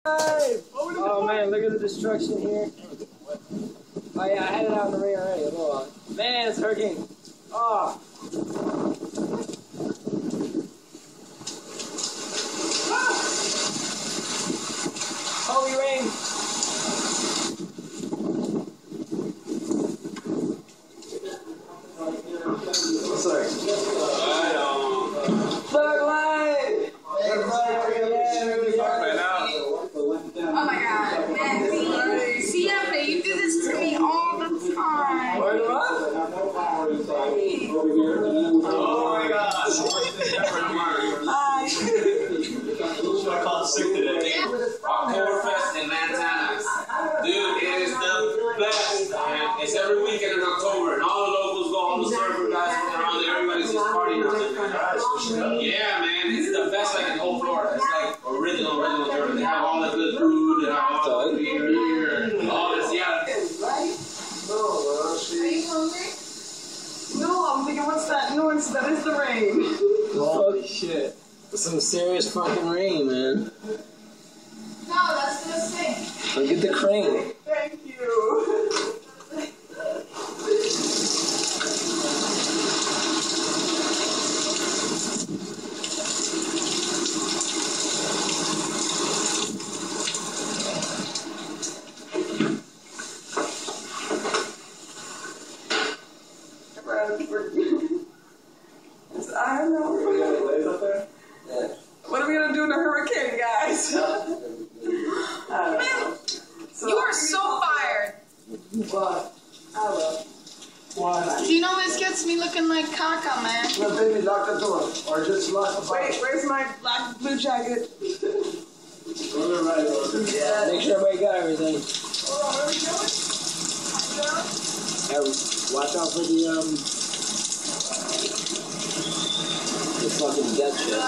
Oh man, look at the destruction here. Oh yeah, I had it out in the rain already. Hold on. Man, it's hurricane. Oh. Holy rain. Sorry. Thug life. Oh my god, man, see, you do this to me all the time. Word him up? Oh my gosh. I called sick today. Oktoberfest in Montana. Dude, it is the best, man. It's every weekend in October, and all the locals go, all the surfer guys come around there, everybody's just partying out there. Yeah, man, it's the best like in whole Florida. It's like original German. They have all the good food, they have all the beer, all this, yeah. Are you hungry? No, I'm thinking, what's that noise? That is the rain. Holy shit. Some serious fucking rain, man. No, that's the thing. Look at the crane. Thank you. I don't know. What are we gonna do in a hurricane, guys? I don't know. So, You are so fired. But I will. Why? Do you know this gets me looking like caca, man? No, baby, lock the door. Or just lock the door. Wait, where's my black blue jacket? Yeah. Make sure everybody got everything. Hold on, where are we going? Yeah, watch out for the fucking death shit.